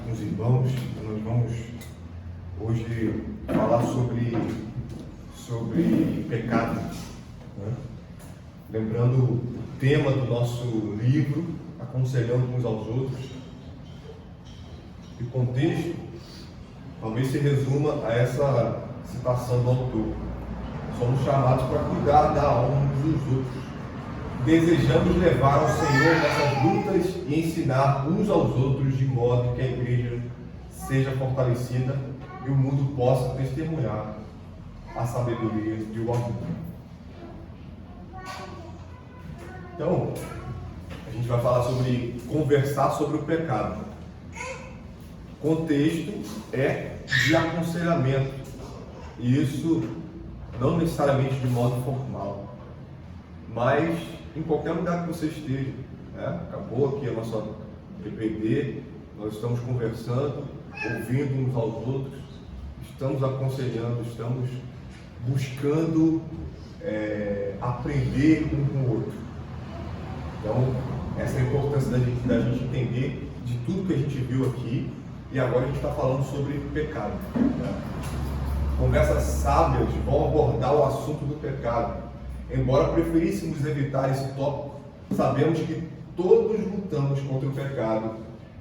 com os irmãos. Nós vamos hoje falar sobre pecado, né? Lembrando o tema do nosso livro, Aconselhando uns aos outros. E o contexto talvez se resuma a essa citação do autor. Somos chamados para cuidar da alma uns dos outros. Desejamos levar ao Senhor nossas lutas e ensinar uns aos outros de modo que a igreja seja fortalecida e o mundo possa testemunhar a sabedoria de um amor. Então, a gente vai falar conversar sobre o pecado. O contexto é de aconselhamento, e isso não necessariamente de modo formal, mas em qualquer lugar que você esteja, né? Acabou aqui a nossa PPD, nós estamos conversando, ouvindo uns aos outros, estamos aconselhando, estamos buscando aprender um com o outro. Então, essa é a importância da gente entender de tudo que a gente viu aqui, e agora a gente está falando sobre pecado, né? Conversas sábias vão abordar o assunto do pecado. Embora preferíssemos evitar esse tópico, sabemos que todos lutamos contra o pecado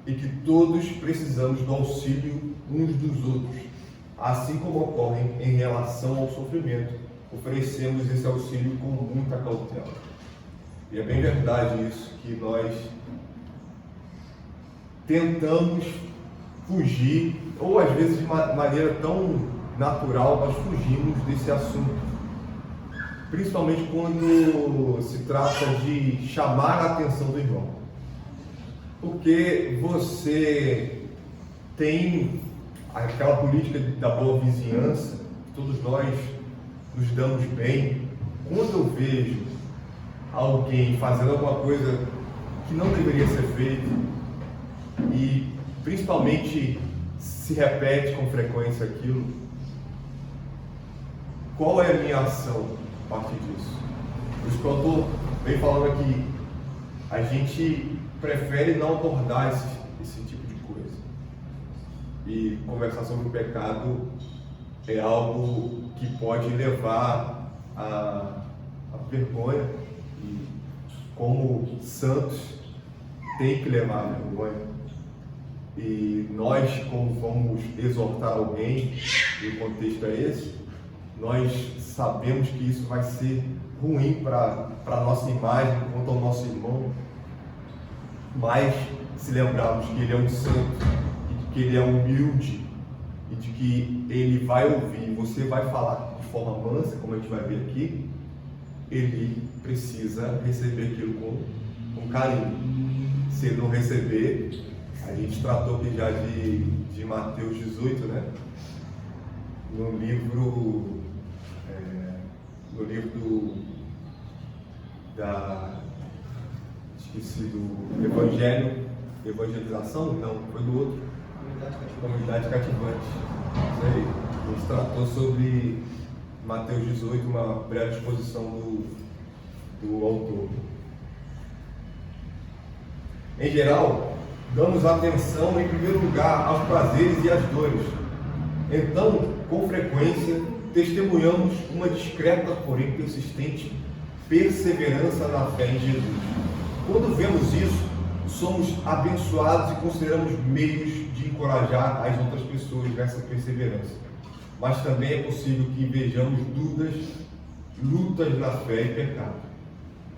e que todos precisamos do auxílio uns dos outros. Assim como ocorre em relação ao sofrimento, oferecemos esse auxílio com muita cautela. E é bem verdade isso, que nós tentamos fugir, ou às vezes de maneira tão natural, nós fugimos desse assunto. Principalmente quando se trata de chamar a atenção do irmão. Porque você tem aquela política da boa vizinhança, todos nós nos damos bem. Quando eu vejo alguém fazendo alguma coisa que não deveria ser feita, e principalmente se repete com frequência aquilo, qual é a minha ação a partir disso? Por isso que eu estou bem falando aqui, a gente prefere não abordar esse tipo de coisa. E conversar sobre o pecado é algo que pode levar a vergonha, e como santos tem que levar a vergonha. E nós, como vamos exortar alguém, e o contexto é esse, nós sabemos que isso vai ser ruim para a nossa imagem quanto ao nosso irmão, mas se lembrarmos que ele é um santo, e de que ele é humilde, e de que ele vai ouvir, você vai falar de forma mansa, como a gente vai ver aqui, ele precisa receber aquilo com carinho. Se ele não receber, a gente tratou aqui já de Mateus 18, né? No livro do Evangelização, não, foi do outro, Comunidade Cativante. Isso aí, a gente tratou sobre Mateus 18, uma breve exposição do autor. Em geral, damos atenção em primeiro lugar aos prazeres e às dores. Então, com frequência, testemunhamos uma discreta, porém persistente, perseverança na fé em Jesus. Quando vemos isso, somos abençoados e consideramos meios de encorajar as outras pessoas nessa perseverança. Mas também é possível que vejamos dúvidas, lutas na fé e pecado.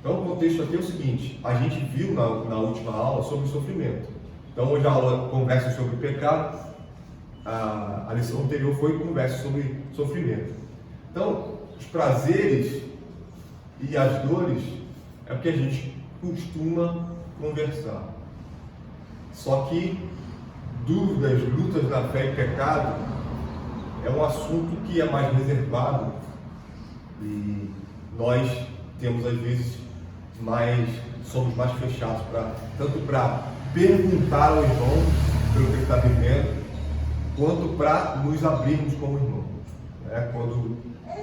Então, o contexto aqui é o seguinte: a gente viu na última aula sobre sofrimento. Então, hoje a aula conversa sobre pecado. A lição anterior foi conversa sobre sofrimento. Então, os prazeres e as dores é o que a gente costuma conversar. Só que dúvidas, lutas na fé e pecado é um assunto que é mais reservado, e nós temos às vezes somos mais fechados tanto para perguntar ao irmão pelo que ele está vivendo, quanto para nos abrirmos como irmão, né? Quando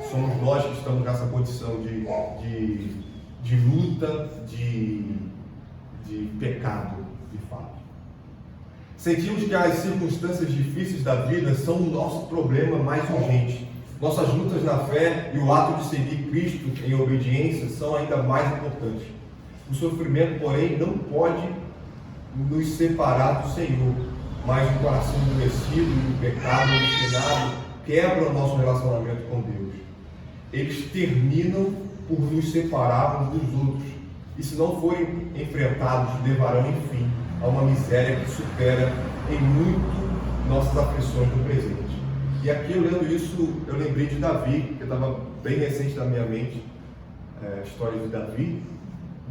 somos nós que estamos nessa condição de luta, de pecado, de fato. Sentimos que as circunstâncias difíceis da vida são o nosso problema mais urgente. Nossas lutas na fé e o ato de seguir Cristo em obediência são ainda mais importantes. O sofrimento, porém, não pode nos separar do Senhor, mas o coração endurecido e o pecado obstinado quebram o nosso relacionamento com Deus. Eles terminam por nos separar uns dos outros, e se não forem enfrentados, levarão, enfim, a uma miséria que supera em muito nossas aflições do presente. E aqui, eu lendo isso, eu lembrei de Davi, que estava bem recente na minha mente, a história de Davi,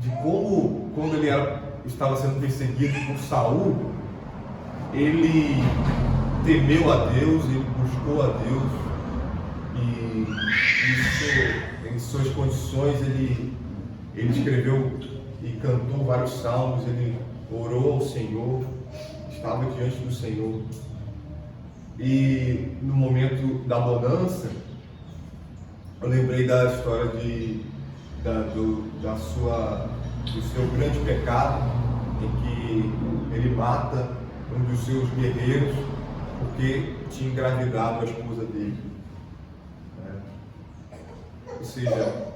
de como, quando ele estava sendo perseguido por Saul, ele temeu a Deus, ele buscou a Deus, e em suas condições ele escreveu e cantou vários salmos, ele orou ao Senhor, estava diante do Senhor. E no momento da bonança, eu lembrei da história do seu grande pecado, em que ele mata um dos seus guerreiros porque tinha engravidado a esposa dele. Ou seja,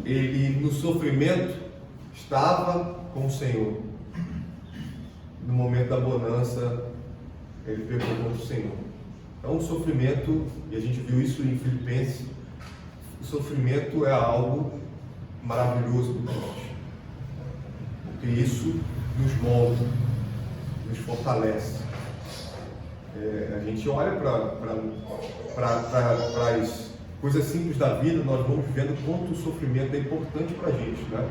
ele no sofrimento estava com o Senhor. No momento da bonança, ele pegou contra o Senhor. Então o sofrimento, e a gente viu isso em Filipenses, o sofrimento é algo maravilhoso do crente, porque isso nos molda, nos fortalece. A gente olha para as coisas simples da vida, nós vamos vendo quanto o sofrimento é importante para a gente, né?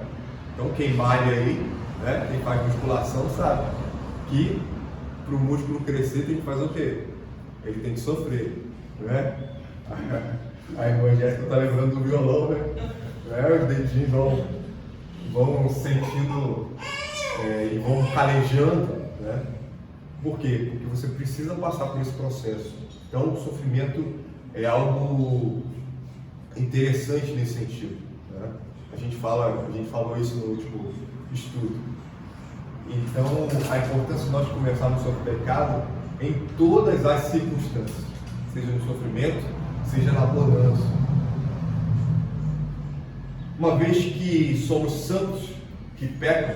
Então quem malha aí, né, quem faz musculação sabe que para o músculo crescer tem que fazer o quê? Ele tem que sofrer, né? A irmã Jéssica está lembrando do violão, né? Os dedinhos vão sentindo e vão calejando, né? Por quê? Porque você precisa passar por esse processo. Então o sofrimento é algo interessante nesse sentido, né? A gente falou isso no último estudo. Então, a importância de nós conversarmos sobre o pecado em todas as circunstâncias, seja no sofrimento, seja na bonança. Uma vez que somos santos, que pecam,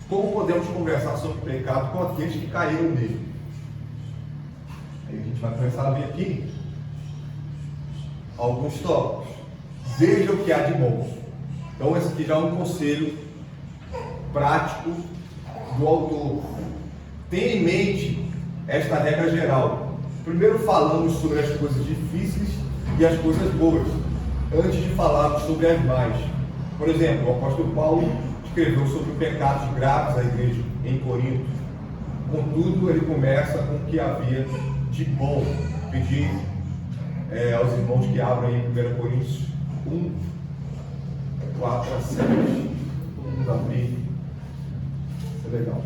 como podemos conversar sobre o pecado com aqueles que caíram nele? Aí a gente vai começar a ver aqui alguns tópicos. Veja o que há de bom. Então, esse aqui já é um conselho prático do autor. Tenha em mente esta regra geral. Primeiro falamos sobre as coisas difíceis e as coisas boas, antes de falarmos sobre as más. Por exemplo, o apóstolo Paulo escreveu sobre pecados graves à igreja em Corinto. Contudo, ele começa com o que havia de bom. Pedir aos irmãos que abram em 1 Coríntios 1, 4 a 7. Vamos abrir. Isso é legal.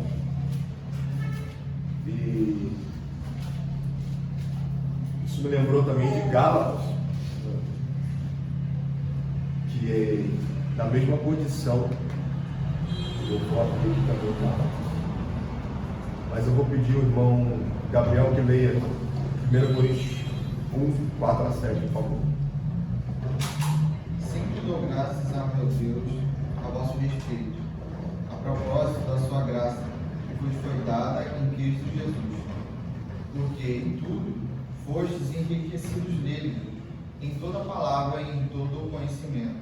E isso me lembrou também de Gálatas, que é na mesma condição. Eu vou abrir aqui também Gálatas. Mas eu vou pedir ao irmão Gabriel que leia 1 Coríntios 1, 4 a 7, por favor. Sempre dou graças a meu Deus a vosso respeito, a propósito da sua graça, que vos foi dada em Cristo Jesus, porque em tudo fostes enriquecidos nele, em toda palavra e em todo o conhecimento,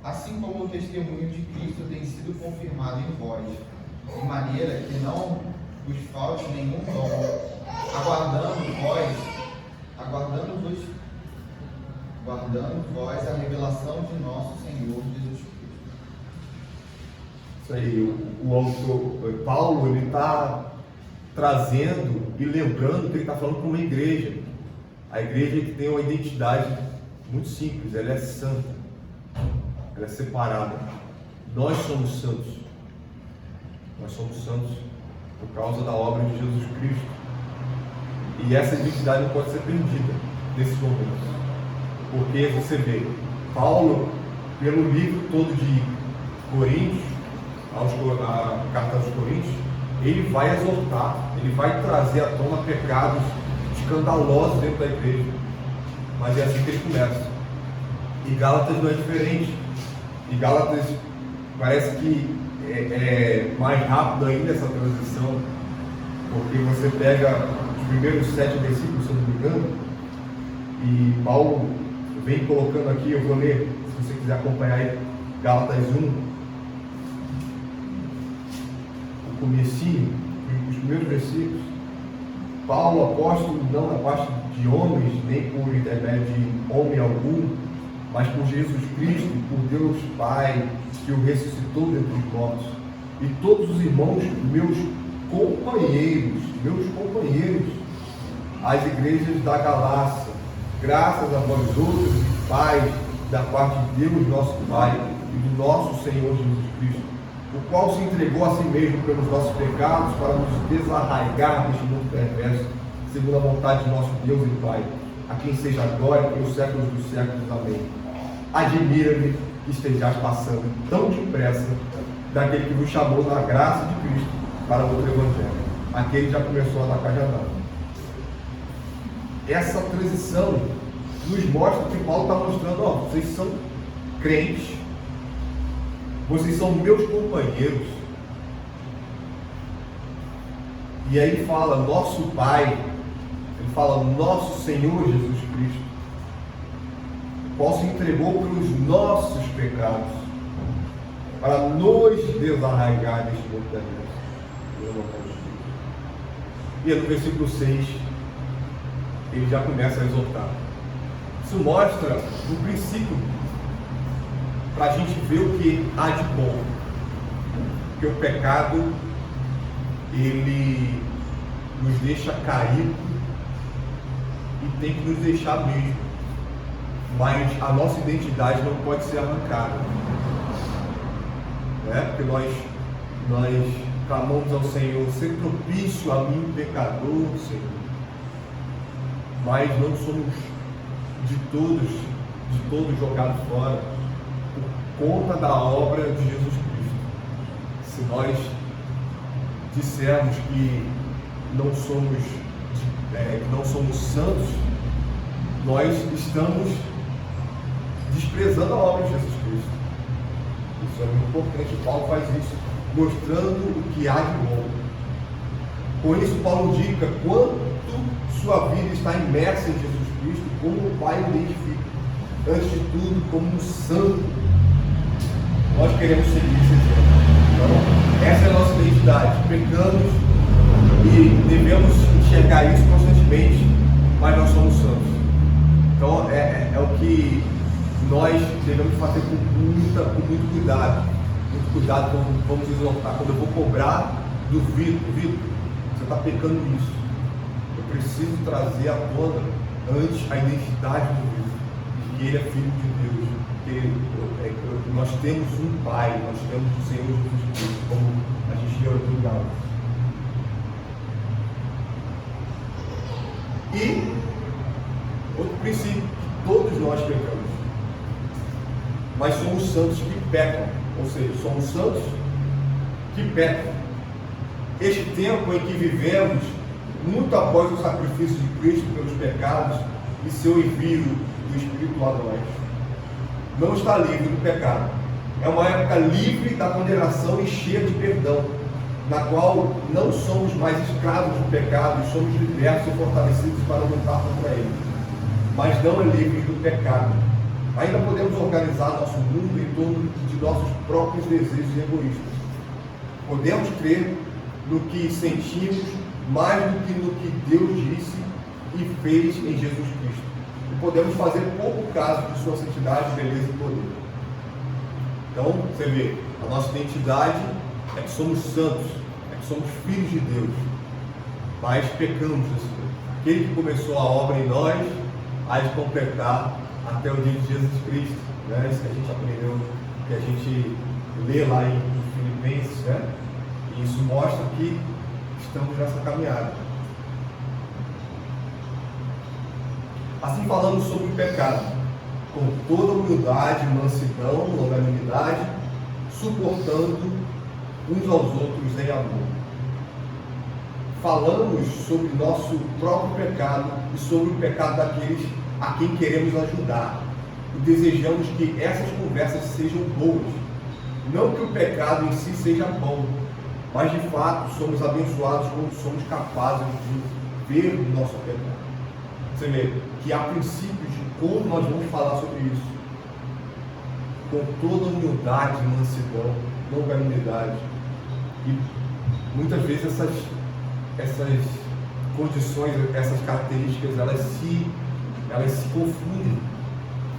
assim como o testemunho de Cristo tem sido confirmado em vós, de maneira que não vos falte nenhum dom, guardando vós a revelação de nosso Senhor Jesus Cristo. Isso aí, o autor Paulo, ele está trazendo e lembrando que ele está falando para uma igreja. A igreja que tem uma identidade muito simples, ela é santa, ela é separada. Nós somos santos. Nós somos santos por causa da obra de Jesus Cristo. E essa identidade não pode ser perdida nesse momento. Porque você vê, Paulo, pelo livro todo de Coríntios, a carta aos Coríntios, ele vai exortar, ele vai trazer à tona pecados escandalosos dentro da igreja. Mas é assim que ele começa. E Gálatas não é diferente. E Gálatas parece que é mais rápido ainda essa transição, porque você pega os primeiros 7 versículos, se eu não me engano, e Paulo vem colocando aqui, eu vou ler, se você quiser acompanhar aí, Gálatas 1, o comecinho, os primeiros versículos. Paulo, apóstolo, não da parte de homens, nem por intermédio de homem algum, mas por Jesus Cristo, por Deus Pai, que o ressuscitou dentre os mortos, e todos os irmãos, meus companheiros, as igrejas da Galácia, graças a vós outros, pais, da parte de Deus nosso Pai e do nosso Senhor Jesus Cristo, o qual se entregou a si mesmo pelos nossos pecados para nos desarraigar deste mundo perverso, segundo a vontade de nosso Deus e Pai, a quem seja a glória pelos séculos dos séculos. Amém. Admira-me que estejais passando tão depressa daquele que vos chamou na graça de Cristo para outro evangelho. Aquele já começou a atacar janela. Essa transição nos mostra que Paulo está mostrando, ó, vocês são crentes, vocês são meus companheiros. E aí ele fala nosso Pai, ele fala nosso Senhor Jesus Cristo, o qual se entregou pelos nossos pecados, para nos desarraigar deste mundo perverso. E no versículo 6, ele já começa a exortar. Isso mostra o princípio, para a gente ver o que há de bom. Porque o pecado, ele nos deixa caído e tem que nos deixar mesmo. Mas a nossa identidade não pode ser arrancada. Porque nós clamamos ao Senhor, ser propício a mim, pecador, Senhor. Mas não somos de todos jogados fora por conta da obra de Jesus Cristo. Se nós dissermos que não somos santos, nós estamos desprezando a obra de Jesus Cristo. Isso é muito importante. Paulo faz isso, mostrando o que há de bom. Com isso, Paulo indica quanto sua vida está imersa em Jesus Cristo, como o Pai o identifica. Antes de tudo, como um santo. Nós queremos seguir esse exemplo. Então, essa é a nossa identidade. Pecamos e devemos enxergar isso constantemente, mas nós somos santos. Então, é o que nós devemos fazer com muito cuidado. Muito cuidado quando vamos exortar. Quando eu vou cobrar do Vitor, você está pecando nisso. Eu preciso trazer à tona antes a identidade do Vitor, que ele é filho de Deus, que nós temos um Pai, nós temos o Senhor Jesus Cristo, como a gente leu aqui em Gálatas. E outro princípio, que todos nós pecamos, mas somos santos que pecam, ou seja, somos santos que pecam. Este tempo em que vivemos, muito após o sacrifício de Cristo pelos pecados e seu envio do Espírito a nós, não está livre do pecado. É uma época livre da condenação e cheia de perdão, na qual não somos mais escravos do pecado e somos libertos e fortalecidos para lutar contra ele. Mas não é livre do pecado. Ainda podemos organizar nosso mundo em torno de nossos próprios desejos egoístas. Podemos crer no que sentimos mais do que no que Deus disse e fez em Jesus Cristo. E podemos fazer pouco caso de sua santidade, beleza e poder. Então, você vê, a nossa identidade é que somos santos, é que somos filhos de Deus, mas pecamos assim. Aquele que começou a obra em nós, há de completar até o dia de Jesus Cristo, né? Isso que a gente aprendeu, que a gente lê lá em Filipenses, né? E isso mostra que estamos nessa caminhada. Assim falamos sobre o pecado, com toda humildade, mansidão, longanimidade, suportando uns aos outros em amor. falamos sobre nosso próprio pecado e sobre o pecado daqueles a quem queremos ajudar. E desejamos que essas conversas sejam boas. Não que o pecado em si seja bom, mas de fato somos abençoados quando somos capazes de ver o nosso pecado. Você vê que há princípios de como nós vamos falar sobre isso, com toda humildade, mansidão, longanimidade. E muitas vezes essas condições, essas características, elas se confundem,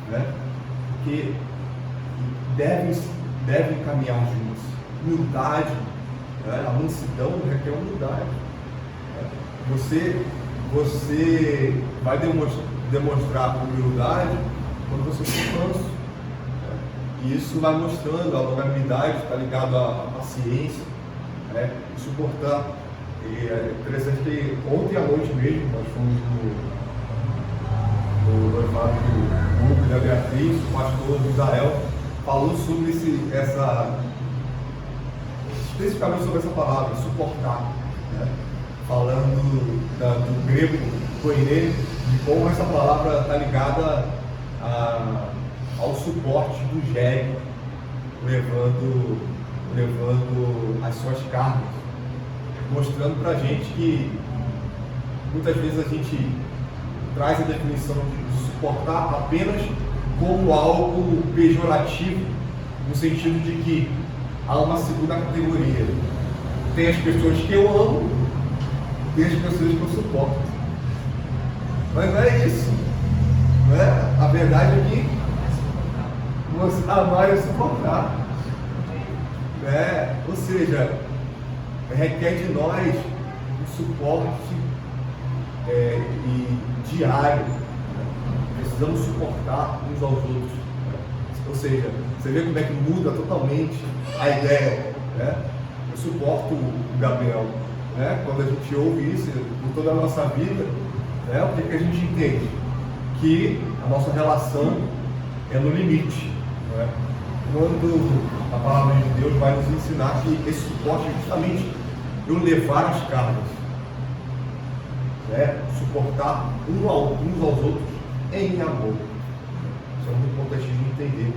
né? Porque devem caminhar juntos. Humildade, né? A mansidão requer humildade. Você vai demonstrar humildade quando você for manso. E isso vai mostrando a longanimidade, está ligado à paciência, né? E suportar. E é interessante que ontem à noite mesmo nós fomos no noivado do Hugo e da Beatriz, o pastor Israel falou sobre especificamente sobre essa palavra, suportar, né? Falando do grego koiné, de como essa palavra está ligada ao suporte do jegue, levando as suas cargas, mostrando para a gente que muitas vezes a gente traz a definição de suportar apenas como algo pejorativo, no sentido de que há uma segunda categoria. Tem as pessoas que eu amo, tem as pessoas que eu suporto. Mas não é isso. Não é? A verdade é que você amar e suportar. Ou seja, requer de nós um suporte diário. Precisamos suportar uns aos outros. Ou seja, você vê como é que muda totalmente a ideia. Eu suporto o Gabriel. Quando a gente ouve isso por toda a nossa vida, o que a gente entende? Que a nossa relação é no limite. Quando a palavra de Deus vai nos ensinar que esse suporte é justamente eu levar as cargas, suportar uns aos outros em amor. Isso é muito importante de entender.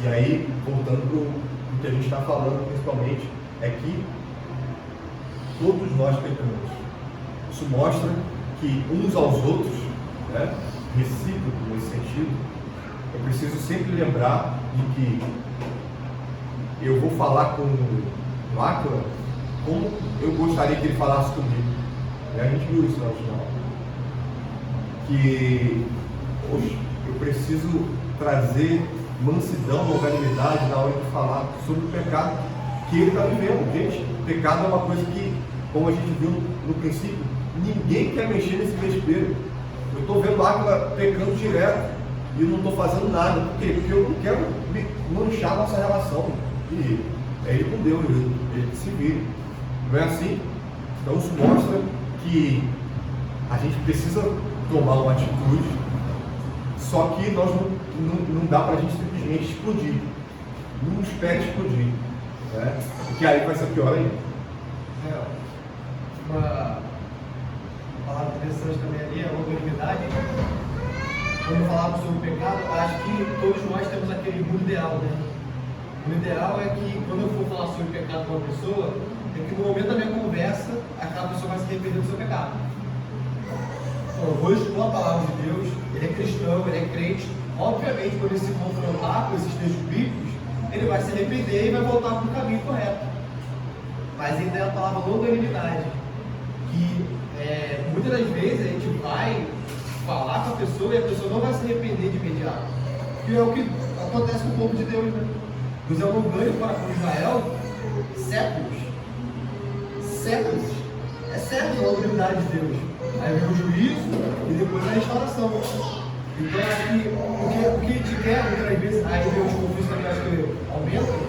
E aí, voltando para o que a gente está falando, principalmente, é que todos nós pecamos. Isso mostra que uns aos outros, recíproco nesse sentido, eu preciso sempre lembrar de que eu vou falar com o Aquila como eu gostaria que ele falasse comigo. A gente viu isso na última aula. Que eu preciso trazer mansidão, longanimidade na hora de falar sobre o pecado que ele está vivendo. Gente, pecado é uma coisa que, como a gente viu no princípio, ninguém quer mexer nesse vespeiro. Eu estou vendo Aquila pecando direto e eu não estou fazendo nada. Por quê? Porque eu não quero manchar a nossa relação. E é ele com Deus, ele que se vire. Não é assim? Então isso mostra que a gente precisa tomar uma atitude, só que nós não dá para a gente simplesmente explodir. Não espere explodir. Porque aí vai ser pior ainda. Uma palavra interessante também ali é a longanimidade. Quando falamos sobre o pecado, acho que todos nós temos aquele mundo ideal, O ideal é que quando eu for falar sobre o pecado com uma pessoa, é que no momento da minha conversa, aquela pessoa vai se arrepender do seu pecado. Então, eu vou expor a palavra de Deus, ele é cristão, ele é crente. Obviamente, quando ele se confrontar com esses textos bíblicos, ele vai se arrepender e vai voltar para o caminho correto. Mas ainda é a palavra longanimidade, que muitas das vezes a gente vai falar com a pessoa e a pessoa não vai se arrepender de imediato. Que é o que acontece com o povo de Deus, Deus é longânimo para com Israel séculos. É séculos a longanimidade de Deus. Aí vem o juízo e depois a restauração. Então acho que o que a gente quer, muitas vezes, aí vem os conflitos também, acho que aumentam,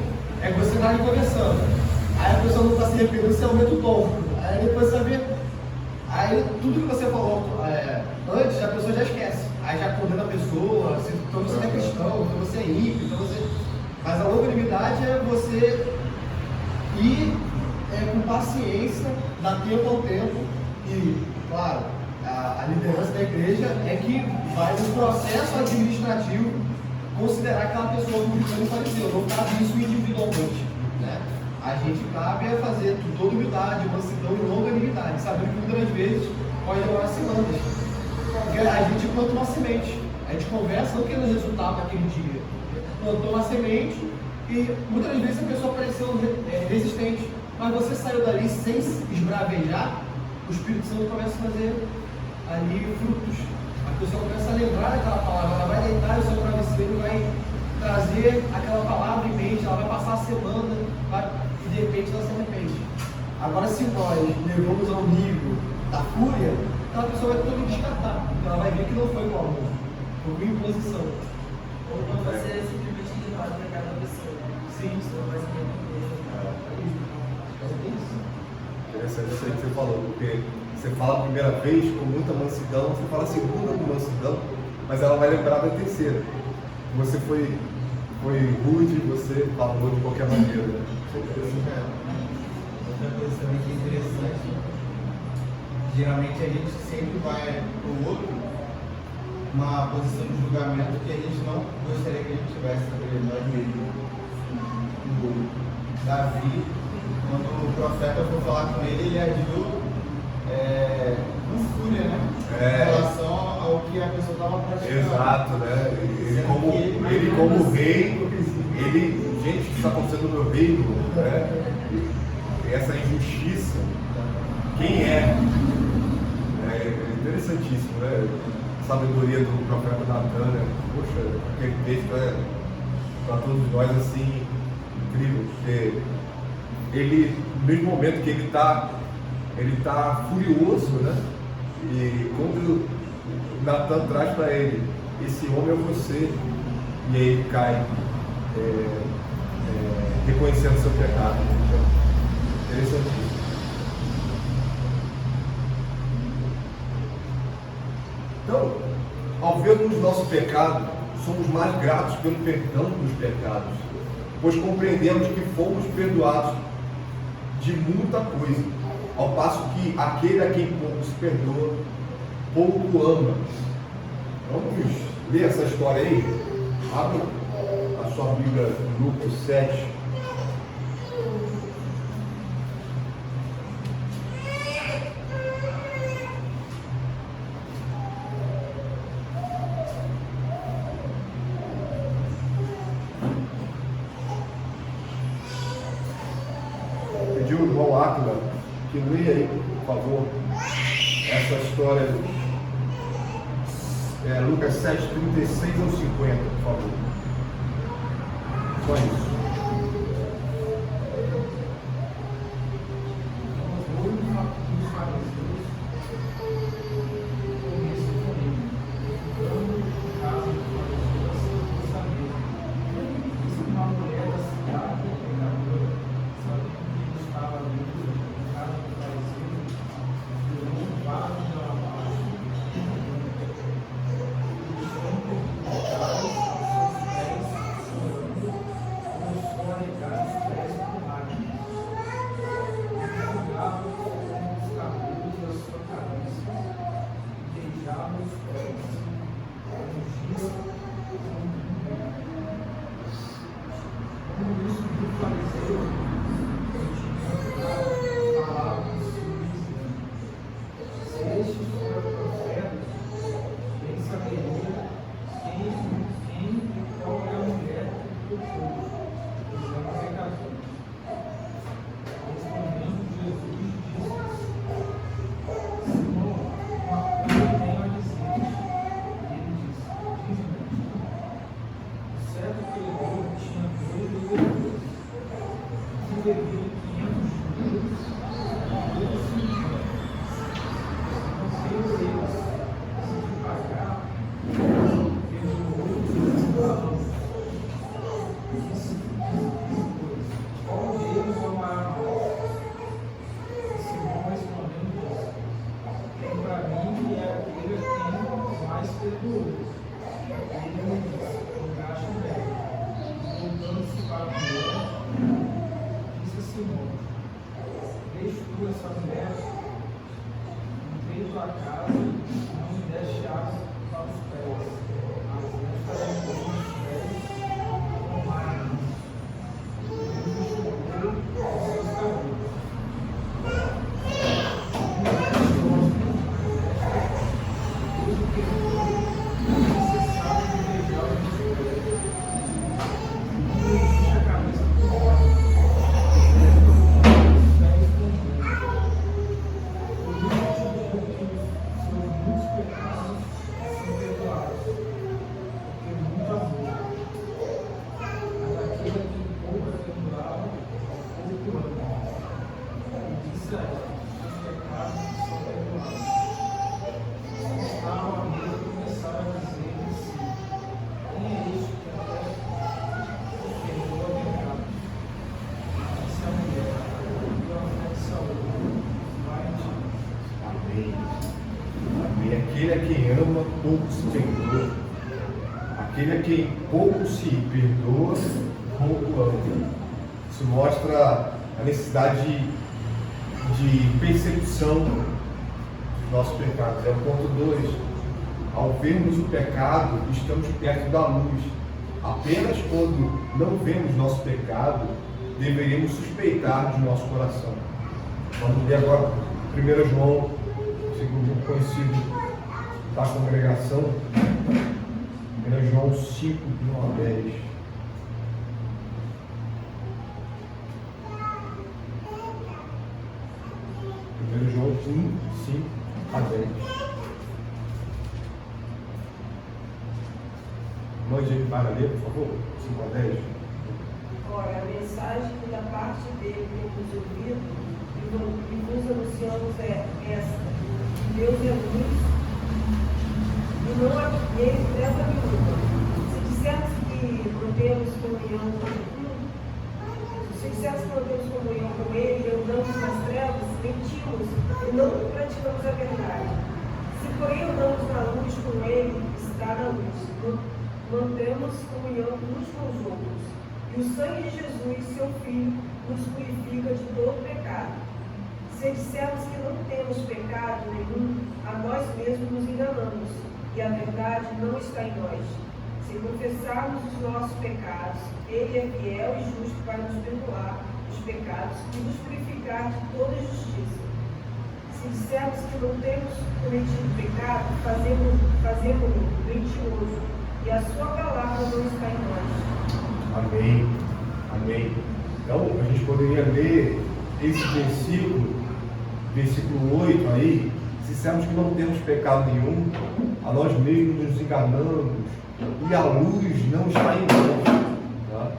é que você está ali conversando. Aí a pessoa não está se arrependendo, você aumenta o tom. Aí depois você vai ver. Aí tudo que você falou antes, a pessoa já esquece. Aí já condena a pessoa, então você não é cristão, então você é ímpio, então você. Mas a longanimidade é você ir com paciência dá tempo ao tempo e, claro, a liderança da igreja é que vai no processo administrativo considerar aquela pessoa como faleceu. Não cabe isso individualmente, né? A gente cabe a fazer toda humildade, mansidão e longanimidade, sabendo que muitas vezes pode demorar semanas. Porque a gente planta uma semente, a gente conversa não querendo resultado naquele dia. Plantou uma semente e muitas vezes a pessoa pareceu resistente, mas você saiu dali sem esbravejar, o Espírito Santo começa a fazer ali frutos. A pessoa começa a lembrar daquela palavra, ela vai deitar no seu travesseiro, vai trazer aquela palavra em mente, ela vai passar a semana e de repente ela se arrepende. Agora, se nós levamos ao nível da fúria, aquela pessoa vai toda descartar, porque ela vai ver que não foi com amor, foi com imposição. Ou quando você simplesmente ignora o pecado da pessoa. Sim. Isso não vai ser bem. Interessante isso aí que você falou, porque você fala a primeira vez com muita mansidão, você fala a segunda com mansidão, mas ela vai lembrar da terceira. Você foi rude, você falou de qualquer maneira. Né? Outra coisa também que é interessante, geralmente a gente sempre vai para o outro uma posição de julgamento que a gente não gostaria que a gente tivesse sobre nós mesmos. Davi, quando o profeta foi falar com ele, ele agiu com fúria, né? Em relação ao que a pessoa estava praticando. Exato, né? Ele como rei, gente, o que está acontecendo no meu reino, né? Essa injustiça, quem é? É interessantíssimo, né? A sabedoria do profeta Natan, né? Poxa, aquele texto é para todos nós assim, incrível, porque ele, no mesmo momento que ele está furioso, né? E quando Natan traz para ele, esse homem é você, e aí ele cai reconhecendo seu pecado. Interessantíssimo. Então, ao vermos nosso pecado, somos mais gratos pelo perdão dos pecados, pois compreendemos que fomos perdoados de muita coisa, ao passo que aquele a quem pouco se perdoa, pouco ama. Vamos ler essa história aí? Abra a sua Bíblia, Lucas 7. Pediu o irmão Áquila que leia aí, por favor, essa história. Lucas 7, 36 ao 50, por favor. Só isso. casa, não me deste água para os pés, mas esta é os pés com lágrimas. E me enxuguei os seus cabelos. Aquele a quem ama, pouco se perdoa. Aquele a quem pouco se perdoa, pouco ama. Isso mostra a necessidade de percepção dos nossos pecados. É o ponto 2. Ao vermos o pecado, estamos perto da luz. Apenas quando não vemos nosso pecado, deveríamos suspeitar de nosso coração. Vamos ler agora 1 João, segundo conhecido da congregação, 1 João 5, 1 a 10. João 1, 5 a 10. Mande para ler, por favor, 5 a 10. Ora, a mensagem que da parte dele temos ouvido e vos anunciamos é esta: que Deus é luz e não há nele treva nenhuma. Se dissermos que não temos comunhão com ele e andamos nas trevas, mentimos e não praticamos a verdade. Se porém andamos na luz com ele, está na luz, mantemos comunhão uns com os outros. E o sangue de Jesus, seu Filho, nos purifica de todo pecado. Se dissermos que não temos pecado nenhum, a nós mesmos nos enganamos, e a verdade não está em nós. Se confessarmos os nossos pecados, ele é fiel e justo para nos perdoar os pecados e nos purificar de toda justiça. Se dissermos que não temos cometido pecado, fazemos-no mentiroso, e a sua palavra não está em nós. Amém. Amém. Então, a gente poderia ler esse versículo 8 aí. Se dissermos que não temos pecado nenhum, a nós mesmos nos enganamos e a luz não está em nós. Tá?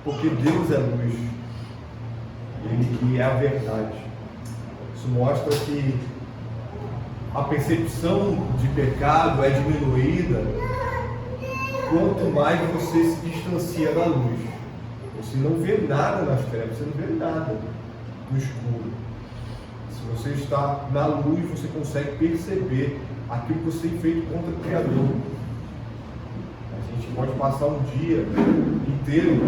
Porque Deus é luz. Ele que é a verdade. Isso mostra que a percepção de pecado é diminuída quanto mais você se distancia da luz. Você não vê nada nas trevas, você não vê nada no escuro. Se você está na luz, você consegue perceber aquilo que você tem feito contra o Criador. A gente pode passar um dia inteiro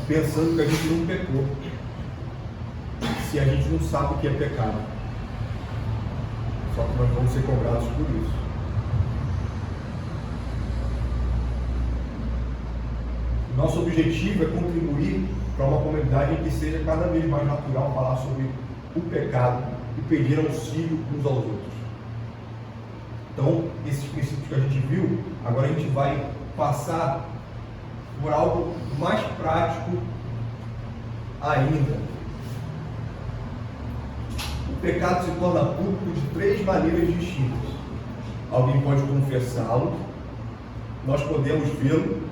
pensando que a gente não pecou, se a gente não sabe o que é pecado. Só que nós vamos ser cobrados por isso. Nosso objetivo é contribuir para uma comunidade em que seja cada vez mais natural falar sobre o pecado e pedir auxílio uns aos outros. Então, esses princípios que a gente viu, agora a gente vai passar por algo mais prático ainda. O pecado se torna público de 3 maneiras distintas. Alguém pode confessá-lo, nós podemos vê-lo,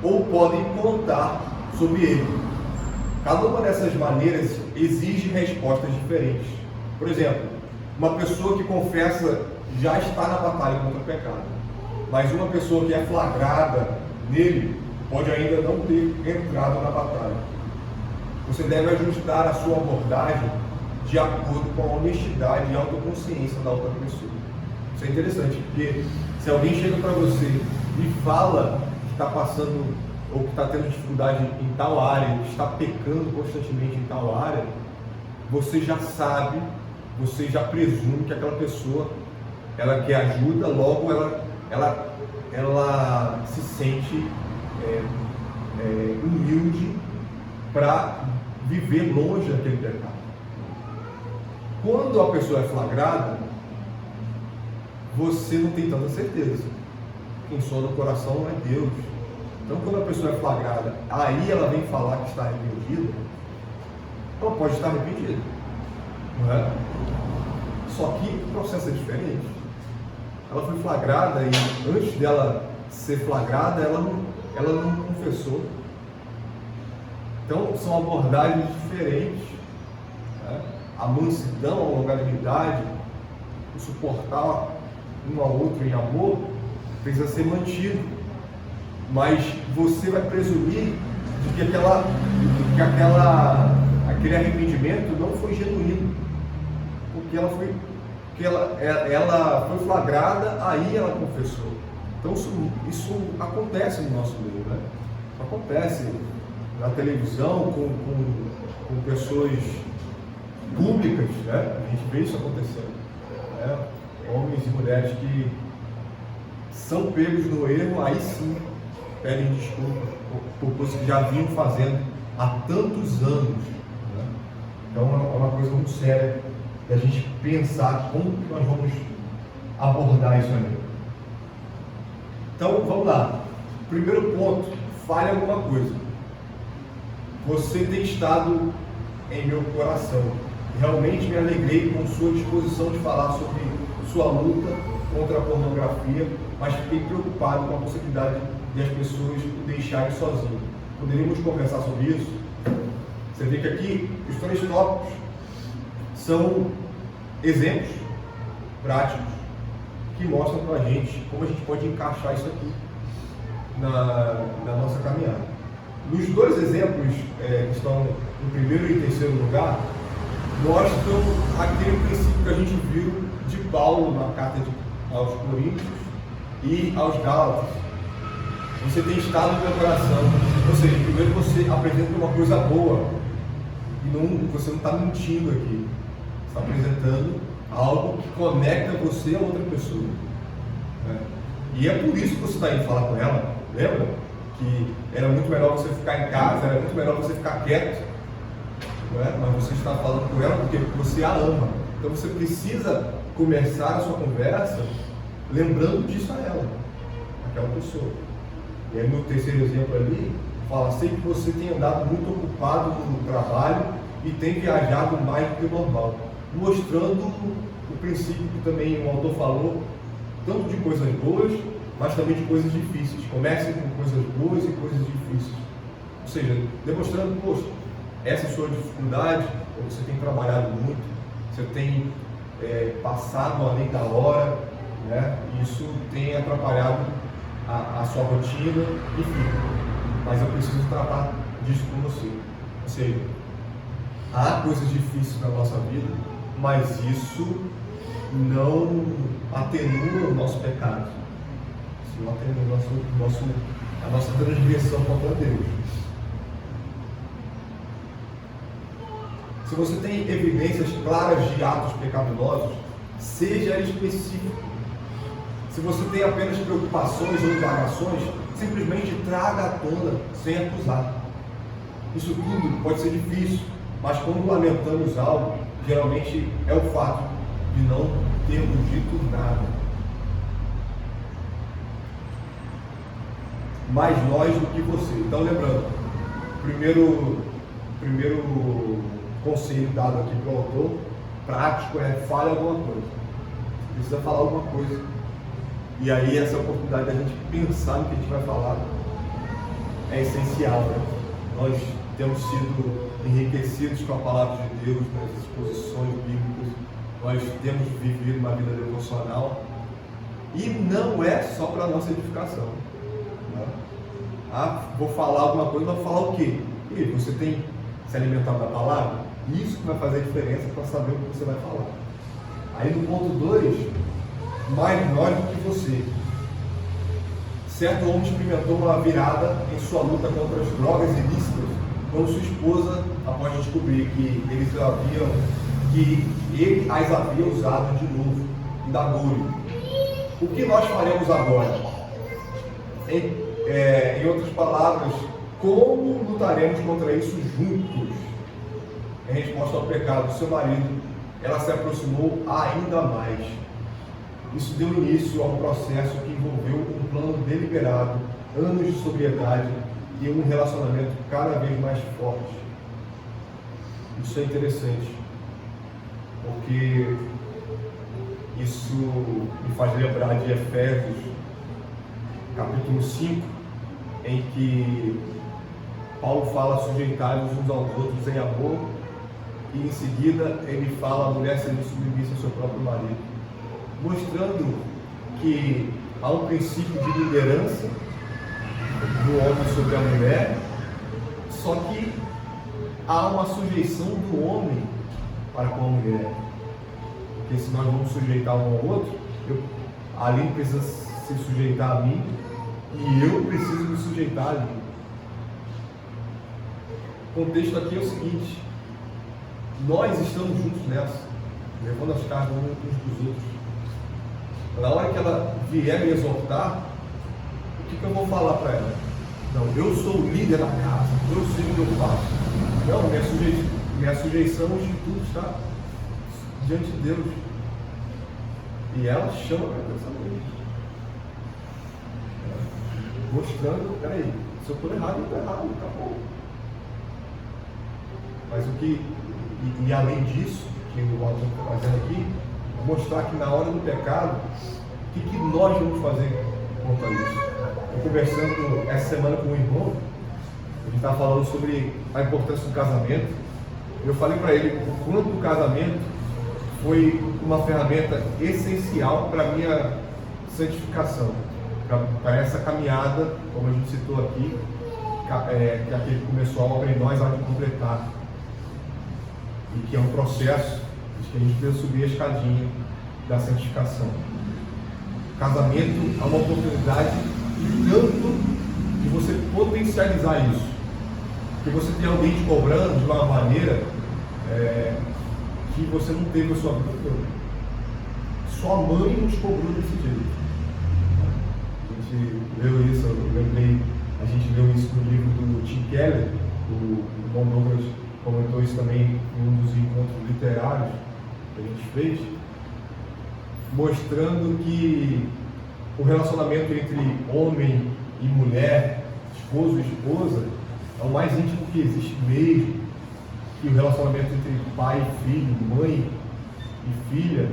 ou podem contar sobre ele. Cada uma dessas maneiras exige respostas diferentes. Por exemplo, uma pessoa que confessa já está na batalha contra o pecado, mas uma pessoa que é flagrada nele pode ainda não ter entrado na batalha. Você deve ajustar a sua abordagem de acordo com a honestidade e a autoconsciência da outra pessoa. Isso é interessante, porque se alguém chega para você e fala que está passando ou que está tendo dificuldade em tal área, que está pecando constantemente em tal área, você já sabe você já presume que aquela pessoa ela quer ajuda, logo ela se sente humilde para viver longe daquele pecado. Quando a pessoa é flagrada, você não tem tanta certeza. Quem sonda o coração não é Deus. Então, quando a pessoa é flagrada, aí ela vem falar que está arrependida, ela pode estar arrependida, não é? Só que o processo é diferente. Ela foi flagrada e antes dela ser flagrada, ela não confessou. Então, são abordagens diferentes, né? A mansidão, a longanimidade, o suportar um ao outro em amor, precisa ser mantido. Mas você vai presumir de que aquele arrependimento não foi genuíno, porque ela foi flagrada, aí ela confessou. Então isso acontece no nosso meio, né? Acontece na televisão com pessoas públicas, né? A gente vê isso acontecendo, né? Homens e mulheres que são pegos no erro, aí sim pedem desculpa por coisas que já vinham fazendo há tantos anos, né? Então é uma coisa muito séria da gente pensar como que nós vamos abordar isso aí. Então vamos lá. Primeiro ponto, fale alguma coisa. Você tem estado em meu coração. Realmente me alegrei com sua disposição de falar sobre sua luta contra a pornografia, mas fiquei preocupado com a possibilidade de as pessoas o deixarem sozinho. Poderíamos conversar sobre isso? Você vê que aqui os 3 tópicos são exemplos práticos que mostram para a gente como a gente pode encaixar isso aqui na nossa caminhada. Nos 2 exemplos que estão no primeiro e terceiro lugar, mostram aquele princípio que a gente viu de Paulo na carta aos Coríntios e aos Gálatas. Você tem estado no meu coração. Ou seja, primeiro você apresenta uma coisa boa e você não está mentindo aqui. Você está apresentando algo que conecta você a outra pessoa, né? E é por isso que você está indo falar com ela. Lembra? Que era muito melhor você ficar em casa, era muito melhor você ficar quieto, não é? Mas você está falando com ela porque você a ama. Então você precisa começar a sua conversa lembrando disso a ela, aquela pessoa. E aí no terceiro exemplo ali, fala: sei que você tem andado muito ocupado no trabalho e tem viajado mais do que o normal, mostrando o princípio que também o autor falou, tanto de coisas boas, mas também de coisas difíceis. Comece com coisas boas e coisas difíceis. Ou seja, demonstrando, poxa, essa é a sua dificuldade, você tem trabalhado muito, você tem passado além da hora, né? Isso tem atrapalhado a sua rotina, enfim. Mas eu preciso tratar disso com você. Ou seja, há coisas difíceis na nossa vida, mas isso não atenua o nosso pecado. Isso não atenua a nossa transgressão contra Deus. Se você tem evidências claras de atos pecaminosos, seja específico. Se você tem apenas preocupações ou indagações, simplesmente traga à tona sem acusar. Isso tudo pode ser difícil, mas quando lamentamos algo, geralmente é o fato de não termos dito nada. Mais nós do que você. Então, lembrando, primeiro conselho dado aqui para o autor, prático, fale alguma coisa. Precisa falar alguma coisa. E aí essa oportunidade da gente pensar no que a gente vai falar é essencial, né? Nós temos sido enriquecidos com a palavra de Deus, nas exposições bíblicas, nós temos vivido uma vida devocional e não é só para a nossa edificação, né? Vou falar alguma coisa, mas vou falar o quê? E você tem se alimentado da palavra? Isso que vai fazer a diferença para saber o que você vai falar. Aí no ponto 2, mais nós do que você. Certo homem experimentou uma virada em sua luta contra as drogas ilícitas quando sua esposa, após descobrir que eles haviam que ele as havia usado de novo, da dor. O que nós faremos agora? Em outras palavras, como lutaremos contra isso juntos? Em resposta ao pecado do seu marido, ela se aproximou ainda mais. Isso deu início a um processo que envolveu um plano deliberado, anos de sobriedade e um relacionamento cada vez mais forte. Isso é interessante, porque isso me faz lembrar de Efésios, capítulo 5, em que Paulo fala sujeitai-vos uns aos outros em amor, e em seguida ele fala a mulher sendo submissa ao seu próprio marido, mostrando que há um princípio de liderança do homem sobre a mulher, só que há uma sujeição do homem para com a mulher. Porque se nós vamos sujeitar um ao outro, a Aline precisa se sujeitar a mim e eu preciso me sujeitar a Aline. O contexto aqui é o seguinte: nós estamos juntos nessa, levando as cargas uns dos outros. Na hora que ela vier me exortar, o que eu vou falar para ela? Não, eu sou o líder da casa, eu sei o que eu faço. Não, minha sujeição de tudo está diante de Deus. E ela chama para atenção dele, mostrando, peraí, se eu estou errado, eu estou errado, acabou. Mas o que, e além disso, que o Walter está fazendo aqui, mostrar que na hora do pecado, o que nós vamos fazer contra isso? Eu conversando essa semana com um irmão, a gente estava falando sobre a importância do casamento. Eu falei para ele o quanto o casamento foi uma ferramenta essencial para a minha santificação, para essa caminhada, como a gente citou aqui, que aquele começou a obra em nós há de completar. E que é um processo de que a gente precisa subir a escadinha da santificação. O casamento é uma oportunidade tanto de você potencializar isso, porque você tem alguém te cobrando de uma maneira que você não teve a sua vida toda. Sua mãe não te cobrou desse jeito. A gente leu isso, eu lembrei, a gente leu isso no livro do Tim Keller, o Don Douglas comentou isso também em um dos encontros literários que a gente fez, mostrando que o relacionamento entre homem e mulher, esposo e esposa, é o mais íntimo que existe mesmo, que o relacionamento entre pai e filho, mãe e filha,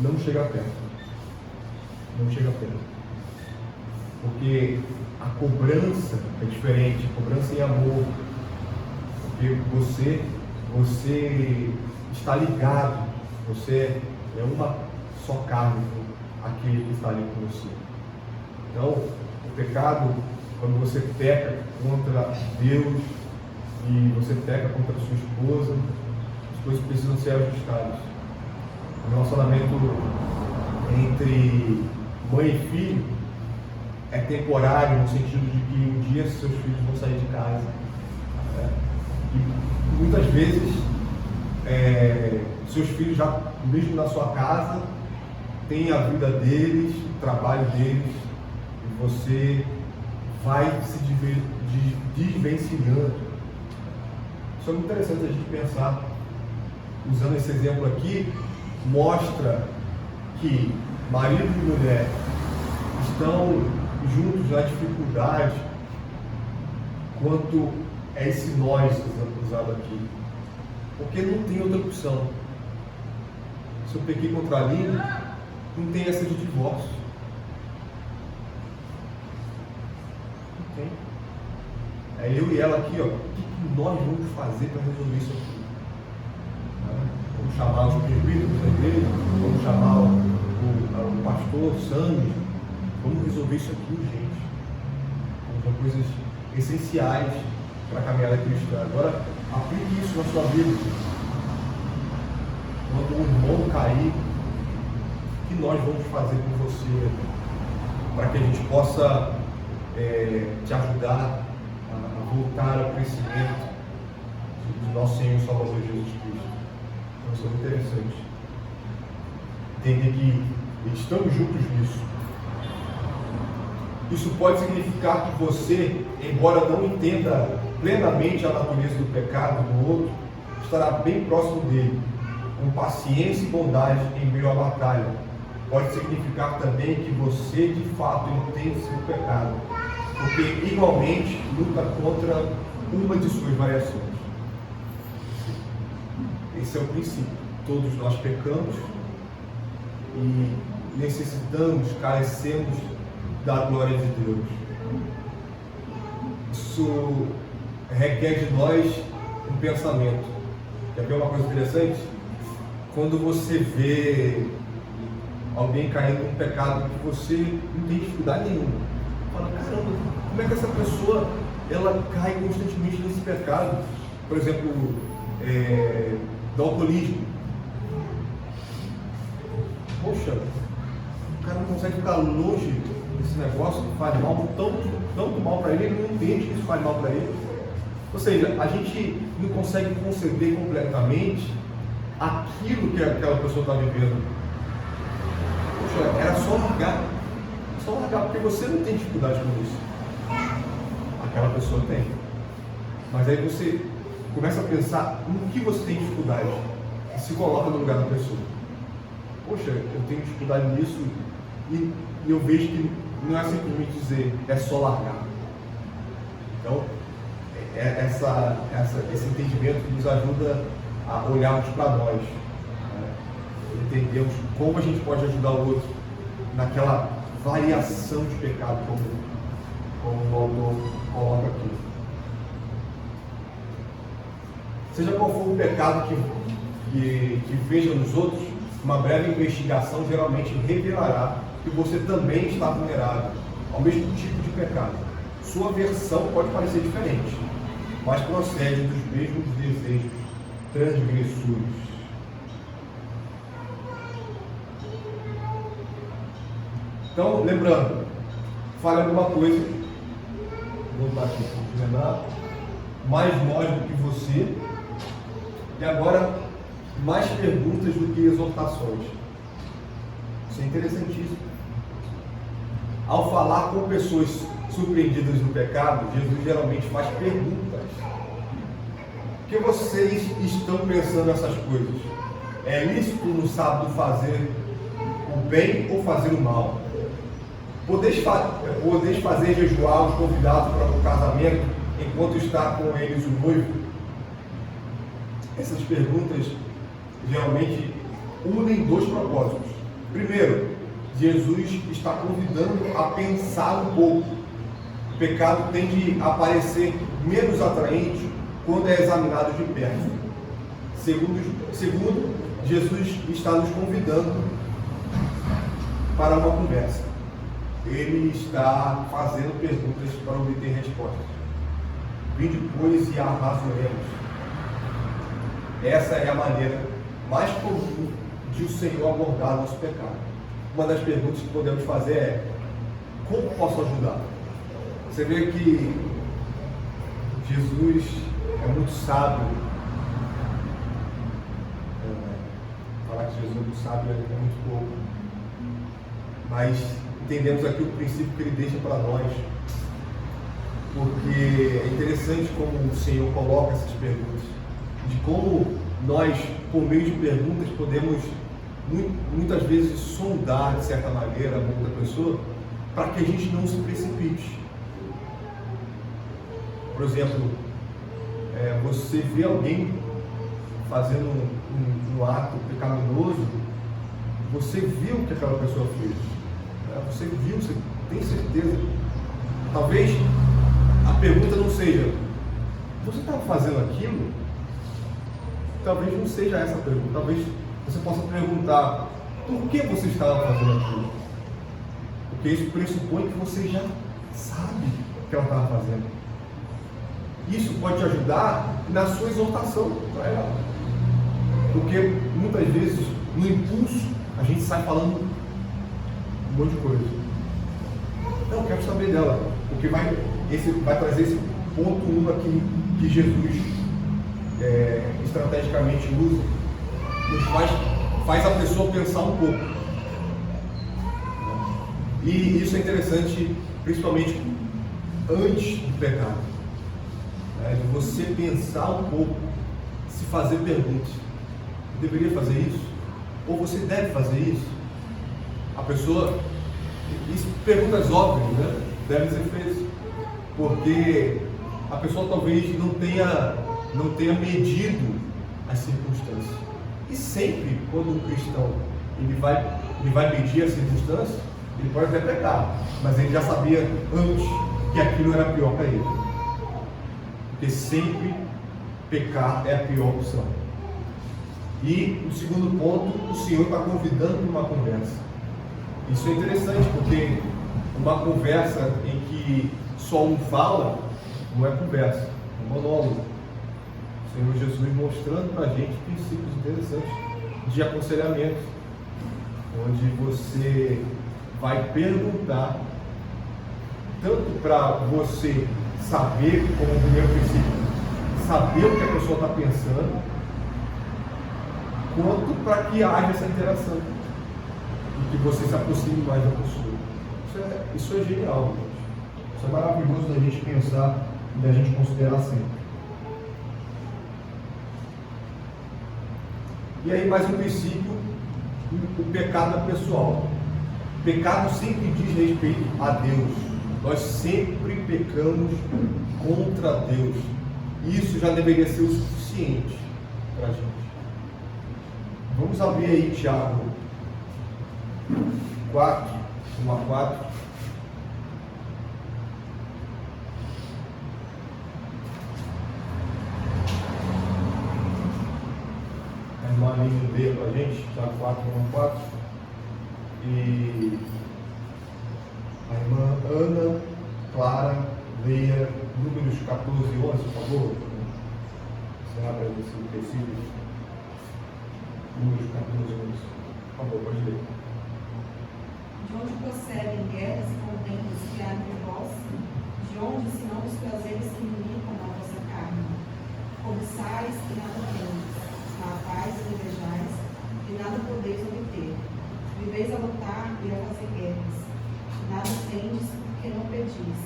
não chega perto. Não chega perto. Porque a cobrança é diferente, a cobrança em amor. Porque você está ligado, você é uma só carne com aquele que está ali com você. Então, o pecado, quando você peca contra Deus e você peca contra a sua esposa, as coisas precisam ser ajustadas. O relacionamento entre mãe e filho é temporário, no sentido de que um dia seus filhos vão sair de casa. Né? E muitas vezes seus filhos já, mesmo na sua casa, têm a vida deles, o trabalho deles, e você vai se desvencilhando. Isso é muito interessante a gente pensar. Usando esse exemplo aqui, mostra que marido e mulher estão juntos na dificuldade, quanto é esse nós usado aqui. Porque não tem outra opção. Se eu pequei contra a Aline, não tem essa de divórcio. Não tem. É eu e ela aqui, ó. O que nós vamos fazer para resolver isso aqui? Vamos chamar os presbíteros da igreja, vamos chamar o pastor, Sandro, vamos resolver isso aqui, gente. São coisas essenciais para a caminhada cristã. Agora, aplique isso na sua vida. Quando um irmão cair, o que nós vamos fazer por você, para que a gente possa te ajudar a voltar ao crescimento do nosso Senhor e Salvador Jesus Cristo. Isso é muito interessante. Entender que estamos juntos nisso. Isso pode significar que você, embora não entenda plenamente a natureza do pecado do outro, estará bem próximo dele, com paciência e bondade em meio à batalha. Pode significar também que você de fato entende seu pecado, porque igualmente luta contra uma de suas variações. Esse é o princípio. Todos nós pecamos e necessitamos, carecemos da glória de Deus. Isso requer de nós um pensamento. Quer ver uma coisa interessante? Quando você vê alguém caindo num pecado que você não tem dificuldade nenhuma, fala, caramba, como é que essa pessoa ela cai constantemente nesse pecado? Por exemplo, do alcoolismo. Poxa, o cara não consegue ficar longe desse negócio que faz mal, tanto mal para ele não entende que isso faz mal para ele. Ou seja, a gente não consegue conceber completamente aquilo que aquela pessoa está vivendo. Poxa, era só largar, porque você não tem dificuldade com isso. Aquela pessoa tem. Mas aí você começa a pensar no que você tem dificuldade e se coloca no lugar da pessoa. Poxa, eu tenho dificuldade nisso e eu vejo que não é simplesmente dizer, é só largar. Então, esse entendimento nos ajuda a olharmos para nós, né? Entendermos como a gente pode ajudar o outro naquela variação de pecado, como o autor coloca aqui. Seja qual for o pecado que veja nos outros, uma breve investigação geralmente revelará que você também está vulnerável ao mesmo tipo de pecado. Sua versão pode parecer diferente, mas procede dos mesmos desejos transgressores. Então, lembrando, fale alguma coisa, vou botar aqui para lembrar, mais nós do que você, e agora mais perguntas do que exortações. Isso é interessantíssimo. Ao falar com pessoas surpreendidas no pecado, Jesus geralmente faz perguntas. Por que vocês estão pensando essas coisas? É lícito no sábado fazer o bem ou fazer o mal? Podeis fazer jejuar os convidados para o casamento enquanto está com eles o noivo? Essas perguntas geralmente unem dois propósitos. Primeiro, Jesus está convidando a pensar um pouco. O pecado tende a parecer menos atraente quando é examinado de perto. Segundo, Jesus está nos convidando para uma conversa. Ele está fazendo perguntas para obter respostas. Vinde, pois, e arrazoemos. Essa é a maneira mais comum de o Senhor abordar nosso pecado. Uma das perguntas que podemos fazer é: como posso ajudar? Você vê que Jesus é muito sábio. Falar que Jesus é muito sábio é muito pouco. Mas entendemos aqui o princípio que ele deixa para nós. Porque é interessante como o Senhor coloca essas perguntas. De como nós, por meio de perguntas, podemos muitas vezes sondar, de certa maneira, a outra pessoa, para que a gente não se precipite. Por exemplo, você vê alguém fazendo um ato pecaminoso, você viu o que aquela pessoa fez, né? Você viu, você tem certeza. Talvez a pergunta não seja: você estava fazendo aquilo? Talvez não seja essa a pergunta. Talvez você possa perguntar: por que você estava fazendo aquilo? Porque isso pressupõe que você já sabe o que ela estava fazendo. Isso pode te ajudar na sua exortação para ela. Porque muitas vezes, no impulso, a gente sai falando um monte de coisa. Não, eu quero saber dela. Porque vai trazer esse ponto 1 aqui que Jesus estrategicamente usa. faz a pessoa pensar um pouco. E isso é interessante, principalmente antes do pecado, né? De você pensar um pouco, se fazer perguntas. Eu deveria fazer isso? Ou você deve fazer isso? A pessoa, isso, perguntas óbvias, né? Devem ser feitas, porque a pessoa talvez não tenha medido as circunstâncias. E sempre, quando um cristão ele vai medir as circunstâncias, ele pode até pecar, mas ele já sabia antes que aquilo era pior para ele. Porque sempre pecar é a pior opção. E o segundo ponto, o Senhor está convidando para uma conversa. Isso é interessante, porque uma conversa em que só um fala, não é conversa, é monólogo. O Senhor Jesus mostrando para a gente princípios interessantes de aconselhamento, onde você vai perguntar tanto para você saber, como o primeiro princípio, saber o que a pessoa está pensando, quanto para que haja essa interação e que você se aproxime mais da pessoa. Isso é genial, gente. Isso é maravilhoso da gente pensar e da gente considerar sempre. E aí mais um princípio, o pecado pessoal. Pecado sempre diz respeito a Deus. Nós sempre pecamos contra Deus. E isso já deveria ser o suficiente para a gente. Vamos abrir aí Tiago 4, 1 a 4. A irmã Aline lê para a gente, Tiago 4, 1 a 4. E a irmã Ana Clara leia Números 14 e 11, por favor. Você abre esse versículo. Números 14 e 11. Por favor, pode ler. De onde procedem guerras e contendas que há entre vós? De onde, senão os prazeres que limitam a vossa carne? Cobiçais e nada tendes, matais e invejais, e nada podeis obter. Viveis a lutar e a fazer guerras. Nada tendes porque não pedis.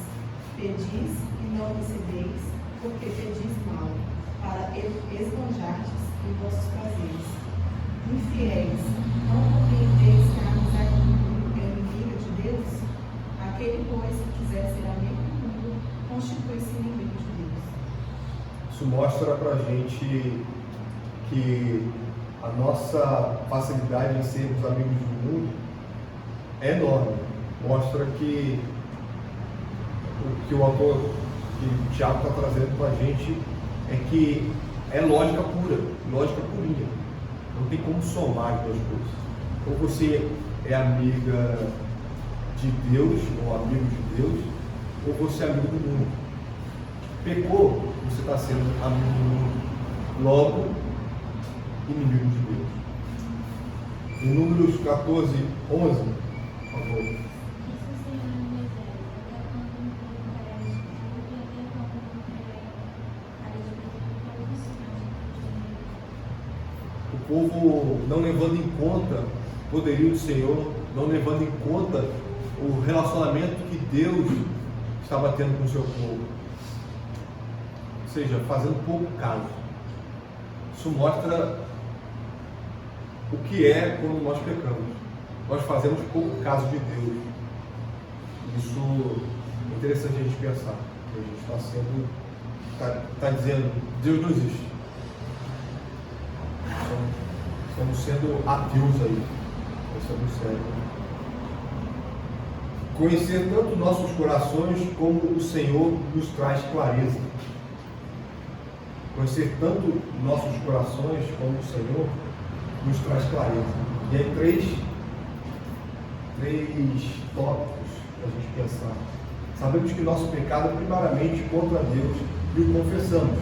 Pedis e não recebeis, porque pedis mal, para esbanjardes em vossos prazeres. Infiéis, não compreendeis que a amizade do mundo é inimiga de Deus? Aquele, pois, que quiser ser amigo do mundo, constitui-se inimigo de Deus. Isso mostra pra gente que a nossa facilidade em sermos amigos do mundo é enorme. Mostra que o que o autor, que o Tiago está trazendo para a gente, é que é lógica pura, lógica purinha. Não tem como somar as duas coisas. Ou você é amiga de Deus, ou amigo de Deus, ou você é amigo do mundo. Pecou, você está sendo amigo do mundo. Logo, inimigo de Deus. Em Números 14, 11, por favor. O povo não levando em conta o poderio do Senhor, não levando em conta o relacionamento que Deus estava tendo com o seu povo. Ou seja, fazendo pouco caso. Isso mostra o que é quando nós pecamos. Nós fazemos pouco caso de Deus. Isso é interessante a gente pensar. A gente está dizendo, Deus não existe. Estamos sendo ateus aí. Estamos sérios. Conhecer tanto nossos corações como o Senhor nos traz clareza. Conhecer tanto nossos corações como o Senhor nos traz clareza. E aí três tópicos para a gente pensar. Sabemos que nosso pecado é primariamente contra Deus e o confessamos,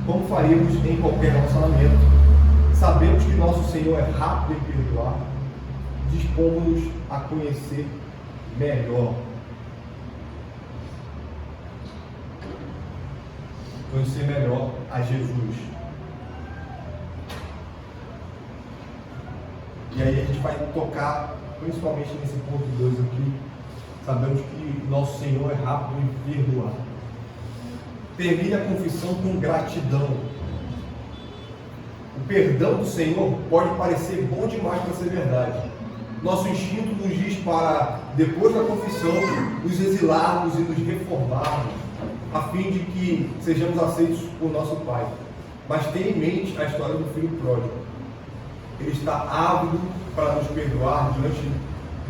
como faríamos em qualquer relacionamento. Sabemos que nosso Senhor é rápido em perdoar, dispomos-nos a conhecer melhor. Conhecer melhor a Jesus. E aí a gente vai tocar principalmente nesse ponto 2 aqui. Sabemos que nosso Senhor é rápido em perdoar. Termine a confissão com gratidão. O perdão do Senhor pode parecer bom demais para ser verdade. Nosso instinto nos diz para, depois da confissão, nos exilarmos e nos reformarmos, a fim de que sejamos aceitos por nosso Pai. Mas tenha em mente a história do filho pródigo. Ele está ávido para nos perdoar diante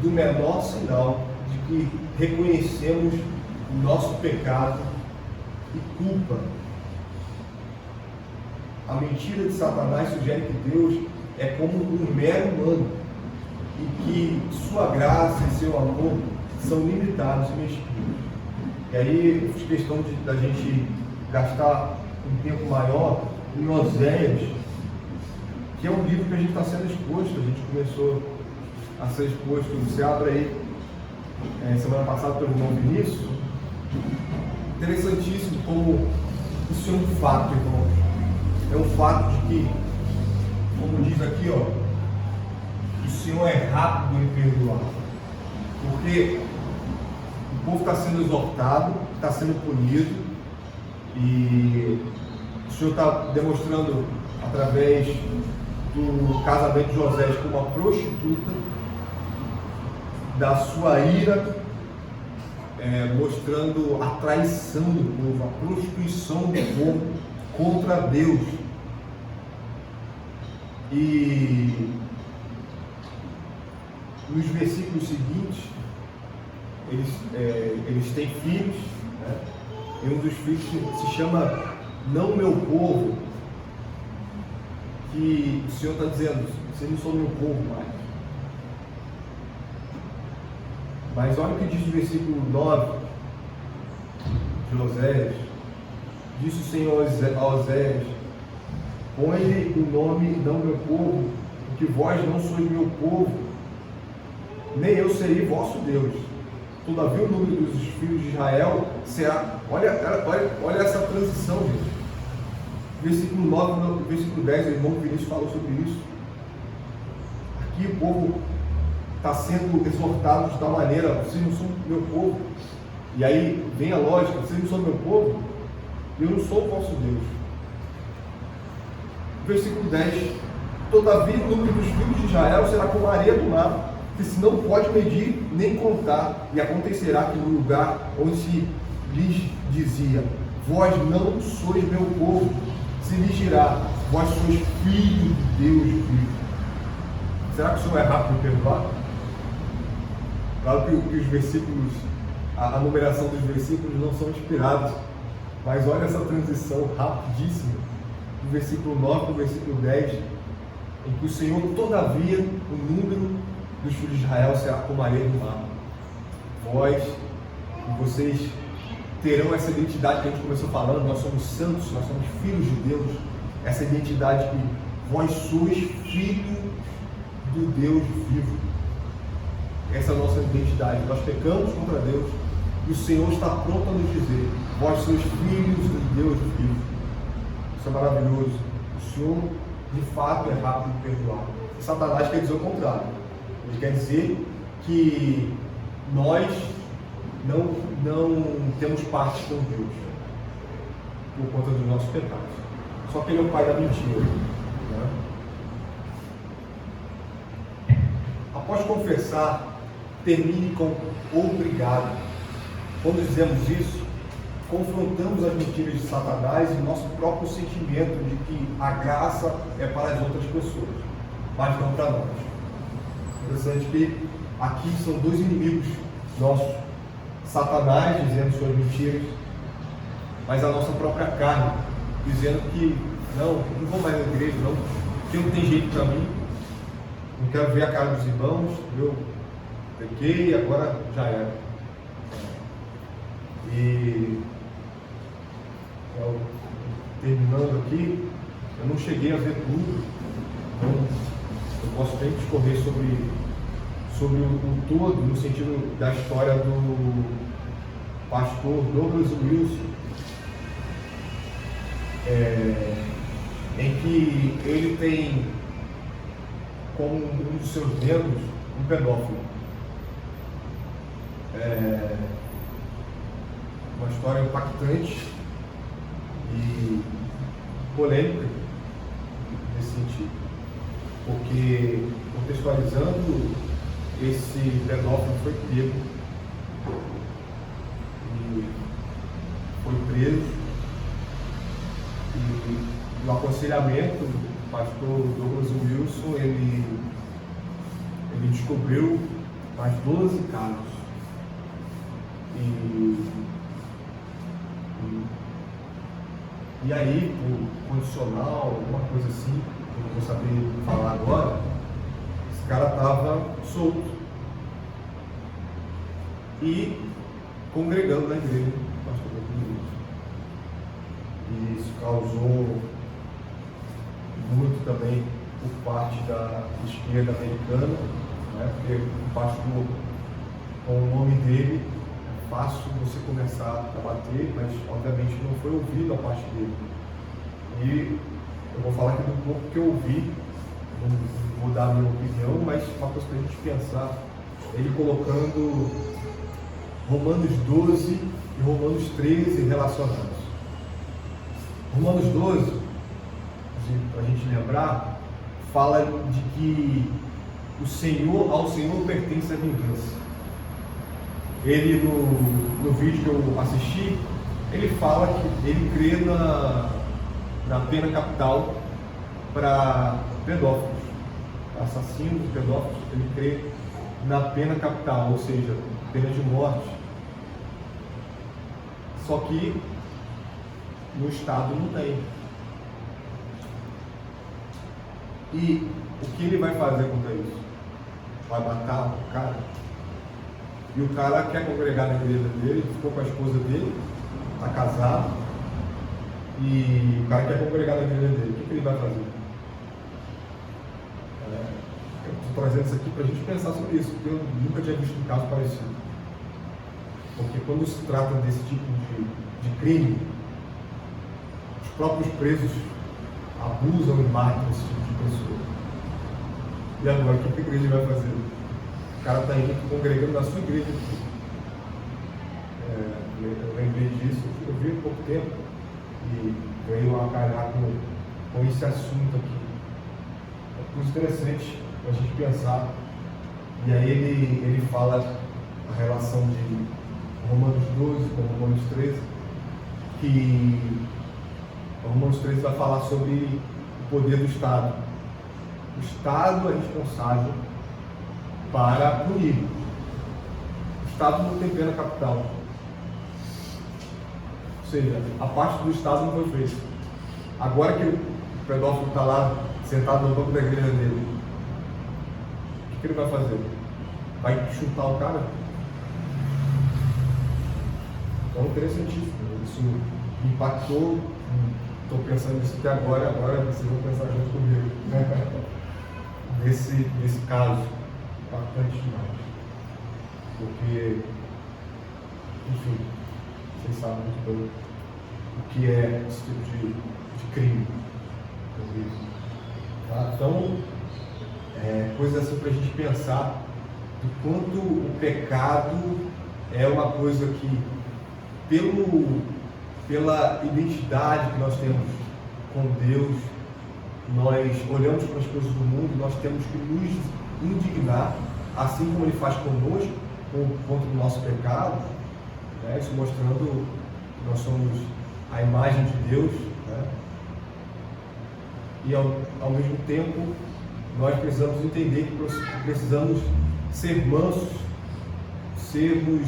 do menor sinal de que reconhecemos o nosso pecado e culpa. A mentira de Satanás sugere que Deus é como um mero humano e que sua graça e seu amor são limitados e mesquinhos. E aí, fiz questão da gente gastar um tempo maior em Oséias, que é um livro que a gente está sendo exposto. A gente começou a ser exposto. Você abre aí, semana passada, pelo irmão Vinícius. Interessantíssimo como isso é um fato, irmão. É um fato de que, como diz aqui, o Senhor é rápido em perdoar. Porque o povo está sendo exortado, está sendo punido, e o Senhor está demonstrando, através do casamento de José com uma prostituta, da sua ira, mostrando a traição do povo, a prostituição do povo contra Deus. E nos versículos seguintes, eles têm filhos, né? E um dos filhos se chama Não Meu Povo, que o Senhor está dizendo: vocês não são meu povo mais. Mas olha o que diz o versículo 9 de Oséias. Disse o Senhor a Oséias: põe-lhe o nome Não Meu Povo, porque vós não sois meu povo, nem eu serei vosso Deus. Todavia o número dos filhos de Israel será... Olha essa transição, gente. Versículo 9, versículo 10, o irmão Vinícius falou sobre isso. Aqui o povo está sendo exortado de tal maneira: vocês não são meu povo. E aí vem a lógica: vocês não são meu povo, eu não sou o vosso Deus. Versículo 10: todavia o número dos filhos de Israel será como a areia do mar, que se não pode medir nem contar. E acontecerá que no lugar onde se lhes dizia: vós não sois meu povo, se lhes dirá: vós sois filhos de Deus vivo. Será que o Senhor é rápido em perdoar? Claro que os versículos, a numeração dos versículos não são inspirados, mas olha essa transição rapidíssima do versículo 9 para o versículo 10, em que o Senhor, todavia, o número dos filhos de Israel será como a areia do mar. Vós e vocês terão essa identidade que a gente começou falando: nós somos santos, nós somos filhos de Deus. Essa identidade que vós sois filhos do Deus vivo. Essa é a nossa identidade. Nós pecamos contra Deus e o Senhor está pronto a nos dizer: vós sois filhos do Deus vivo. Isso é maravilhoso. O Senhor de fato é rápido em perdoar. E Satanás quer dizer o contrário. Ele quer dizer que nós não temos parte com Deus por conta dos nossos pecados. Só que ele é o pai da mentira, né? Após confessar, termine com obrigado. Quando dizemos isso, confrontamos as mentiras de Satanás e nosso próprio sentimento de que a graça é para as outras pessoas, mas não para nós. Interessante que aqui são dois inimigos nossos: Satanás dizendo suas mentiras, mas a nossa própria carne dizendo que não vou mais na igreja, que não tem jeito para mim, não quero ver a cara dos irmãos, eu pequei, agora já era. E terminando aqui, eu não cheguei a ver tudo, então eu posso bem discorrer sobre o todo, no sentido da história do pastor Douglas Wilson, em que ele tem como um dos seus membros um pedófilo. Uma história impactante e polêmica nesse sentido, porque, contextualizando, esse pedófilo foi pego e foi preso, e no aconselhamento, o pastor Douglas Wilson, ele descobriu mais 12 casos. E aí, por condicional, alguma coisa assim, eu não vou saber falar agora, esse cara estava solto e congregando na igreja do pastor Douglas. E isso causou muito também por parte da esquerda americana, né? Porque o pastor, com o nome dele, é fácil você começar a bater, mas obviamente não foi ouvido a parte dele. E eu vou falar aqui do pouco que eu ouvi, não vou dar a minha opinião, mas uma coisa para a gente pensar, ele colocando Romanos 12 e Romanos 13 relacionados. Romanos 12, para a gente lembrar, fala de que ao Senhor pertence a vingança. Ele, no vídeo que eu assisti, ele fala que ele crê na pena capital para pedófilos, assassinos, pedófilos. Ele crê na pena capital, ou seja, pena de morte. Só que no Estado não tem. E o que ele vai fazer contra isso? Vai matar o cara? E o cara quer congregar na igreja dele, ficou com a esposa dele, está casado, e o cara quer congregar na igreja dele. O que ele vai fazer? Eu estou trazendo isso aqui para a gente pensar sobre isso, porque eu nunca tinha visto um caso parecido. Porque quando se trata desse tipo de crime, os próprios presos abusam e matam esse tipo de pessoa. E agora, o que a igreja vai fazer? O cara está indo congregando na sua igreja. Eu lembrei disso, eu vi há pouco tempo e veio a calhar com esse assunto aqui. É muito interessante a gente pensar. E aí ele fala a relação de Romanos 12 com Romanos 13, que Romanos 13 vai falar sobre o poder do Estado. O Estado é responsável para punir. O Estado não tem pena capital. Ou seja, a parte do Estado não foi feita. Agora que o pedófilo está lá sentado no banco da igreja dele, o que ele vai fazer? Vai chutar o cara? Então, interessantíssimo. Isso me impactou. Estou pensando nisso até agora vocês vão pensar junto comigo. Nesse caso, impactante demais. Porque, enfim, vocês sabem muito bem o que é esse tipo de crime. Tá? Então, coisas assim para a gente pensar do quanto o pecado é uma coisa que, pela identidade que nós temos com Deus, nós olhamos para as coisas do mundo, nós temos que nos indignar, assim como Ele faz conosco, contra o nosso pecado, né? Isso mostrando que nós somos a imagem de Deus, né? E ao mesmo tempo, nós precisamos entender que precisamos ser mansos, sermos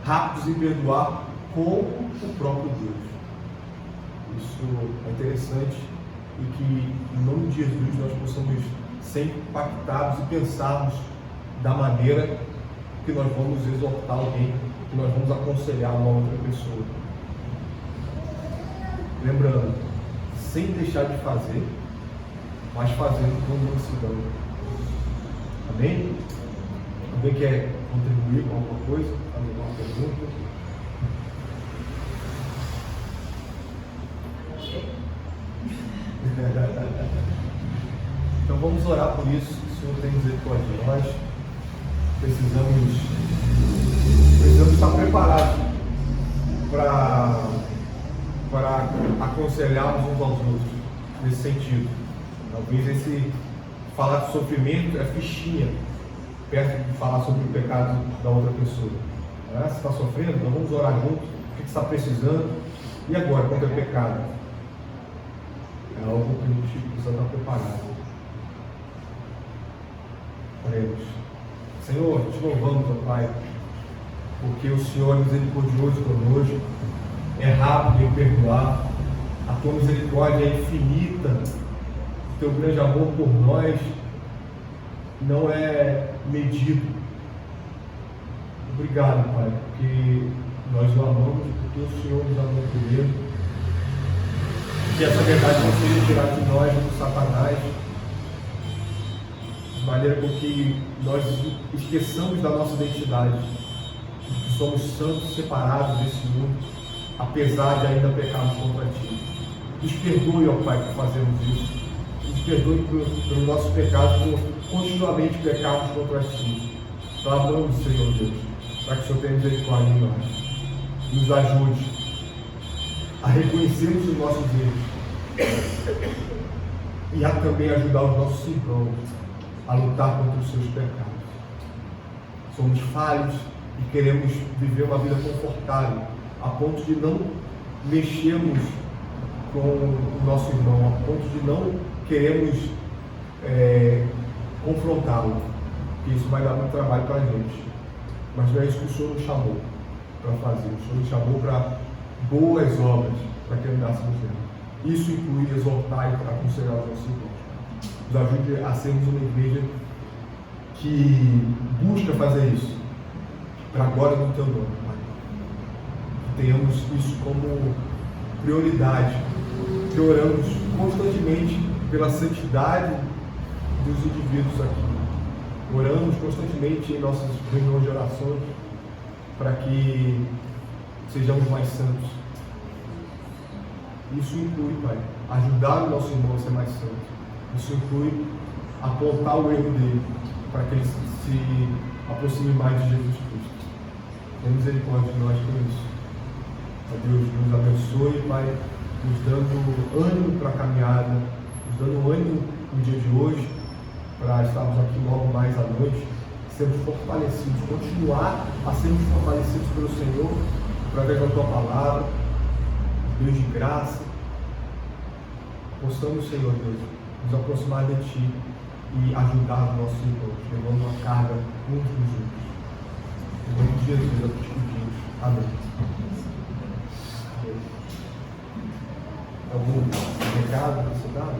rápidos em perdoar, como o próprio Deus. Isso é interessante e que, em nome de Jesus, nós possamos ser impactados e pensarmos da maneira que nós vamos exortar alguém, que nós vamos aconselhar uma outra pessoa. Lembrando, sem deixar de fazer, mas fazendo com mansidão. Amém? Alguém quer contribuir com alguma coisa? Fazer alguma pergunta? Então vamos orar por isso. Senhor tenha misericórdia de nós. Precisamos estar preparados para aconselharmos uns aos outros nesse sentido. Talvez esse falar de sofrimento é fichinha perto de falar sobre o pecado da outra pessoa. Você está sofrendo? Então vamos orar juntos. O que você está precisando? E agora, quanto é pecado? É algo que a gente precisa estar preparado. Oremos. Senhor, te louvamos, ó Pai, porque o Senhor é misericordioso conosco, é rápido em perdoar, a tua misericórdia é infinita, o teu grande amor por nós não é medido. Obrigado, Pai, porque nós o amamos, porque o Senhor nos amou primeiro. Que essa verdade não seja tirada de nós, do Satanás, de maneira com que nós esqueçamos da nossa identidade, que somos santos separados desse mundo, apesar de ainda pecarmos contra Ti. Nos perdoe, ó Pai, por fazermos isso. Nos perdoe pelos nossos pecados, por continuamente pecarmos contra Ti. Clamamos, Senhor Deus, para que o Senhor tenha misericórdia em nós. Nos ajude a reconhecermos os nossos erros e a também ajudar os nossos irmãos a lutar contra os seus pecados. Somos falhos e queremos viver uma vida confortável, a ponto de não mexermos com o nosso irmão, a ponto de não queremos confrontá-lo, porque isso vai dar muito trabalho para a gente. Mas não é isso que o Senhor nos chamou para fazer. O Senhor nos chamou para boas obras, para que andássemos nela. Isso inclui exortar e aconselhar os nossos irmãos. Nos ajude a sermos uma igreja que busca fazer isso, para a glória do Teu nome, Pai. Que tenhamos isso como prioridade, que oramos constantemente pela santidade dos indivíduos aqui. Oramos constantemente em nossas reuniões de orações para que sejamos mais santos. Isso inclui, Pai, ajudar o nosso irmão a ser mais santo. Isso inclui apontar o erro dele para que ele se aproxime mais de Jesus Cristo. Tenha misericórdia de nós por isso. Ó Deus, nos abençoe, Pai, nos dando ânimo para a caminhada, nos dando ânimo no dia de hoje, para estarmos aqui logo mais à noite, sermos fortalecidos, continuar a sermos fortalecidos pelo Senhor, através da Tua palavra, Deus de graça. Possamos, Senhor Deus, nos aproximar de Ti e ajudar os nossos irmãos, levando uma carga uns dos outros. Em nome de Jesus, eu te pedimos. Amém. Algum recado para você dar?